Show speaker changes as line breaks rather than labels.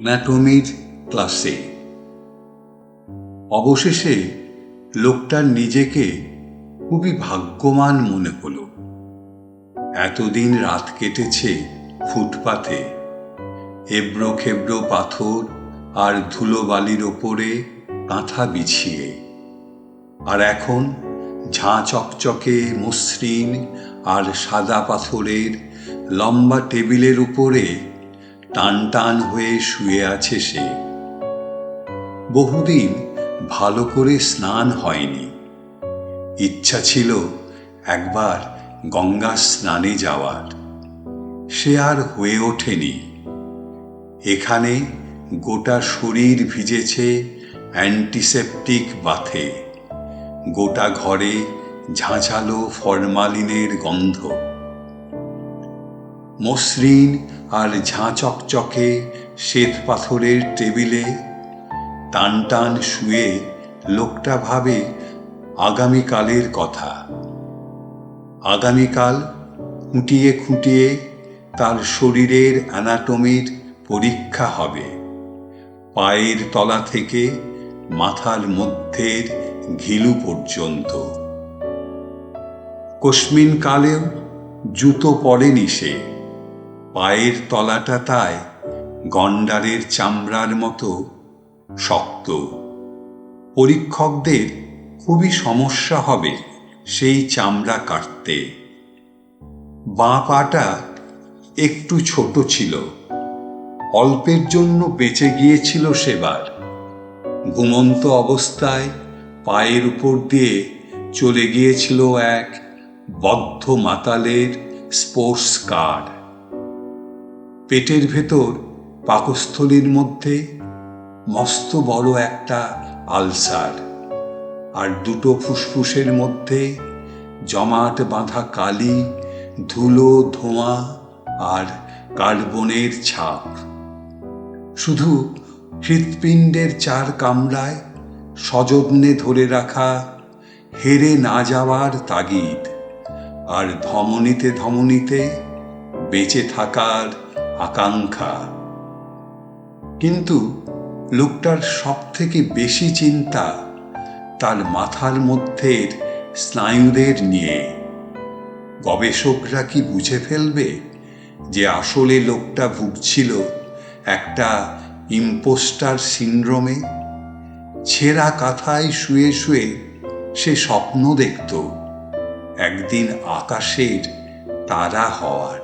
অ্যানাটমির ক্লাসে অবশেষে লোকটার নিজেকে খুবই ভাগ্যবান মনে হল। এতদিন রাত কেটেছে ফুটপাথে, এবড়ো খেবড়ো পাথর আর ধুলোবালির ওপরে কাঁথা বিছিয়ে, আর এখন ঝাঁ চকচকে মসৃণ আর সাদা পাথরের লম্বা টেবিলের উপরে টান টান হয়ে শুয়ে আছে সে। বহুদিন ভালো করে স্নান হয়নি। ইচ্ছা ছিল একবার গঙ্গা স্নানে যাওয়ার, সে আর হয়ে ওঠেনি। এখানে গোটা শরীর ভিজেছে অ্যান্টিসেপটিক বাথে, গোটা ঘরে ঝাঁঝালো ফরমালিনের গন্ধ। মসৃণ আর ঝাঁ চকচকে শ্বেত পাথরের টেবিলে টান টান শুয়ে লোকটা ভাবে আগামীকালের কথা। আগামীকাল খুঁটিয়ে খুঁটিয়ে তার শরীরের অ্যানাটমির পরীক্ষা হবে, পায়ের তলা থেকে মাথার মধ্যের ঘিলু পর্যন্ত। কস্মিন কালেও জুতো পরেনি সে, পায়ের তলাটা তাই গন্ডারের চামড়ার মতো শক্ত। পরীক্ষকদের খুবই সমস্যা হবে সেই চামড়া কাটতে। বাঁ পাটা একটু ছোট ছিল, অল্পের জন্য বেঁচে গিয়েছিল সেবার। ঘুমন্ত অবস্থায় পায়ের উপর দিয়ে চলে গিয়েছিল এক বদ্ধ মাতালের স্পোর্টস কার। পেটের ভেতর পাকস্থলীর মধ্যে মস্ত বড় একটা আলসার, আর দুটো ফুসফুসের মধ্যে জমাট বাঁধা কালি, ধুলো, ধোঁয়া আর কার্বনের ছাপ। শুধু হৃৎপিণ্ডের চার কামরায় সযত্নে ধরে রাখা হেরে না যাওয়ার তাগিদ, আর ধমনীতে ধমনীতে বেঁচে থাকার আকাঙ্ক্ষা। কিন্তু লোকটার সব থেকে বেশি চিন্তা তার মাথার মধ্যের স্নায়ুদের নিয়ে। গবেষকরা কি বুঝে ফেলবে যে আসলে লোকটা ভুগছিল একটা ইম্পোস্টার সিন্ড্রোমে? ছেঁড়া কাঁথায় শুয়ে শুয়ে সে স্বপ্ন দেখত একদিন আকাশের তারা হওয়ার।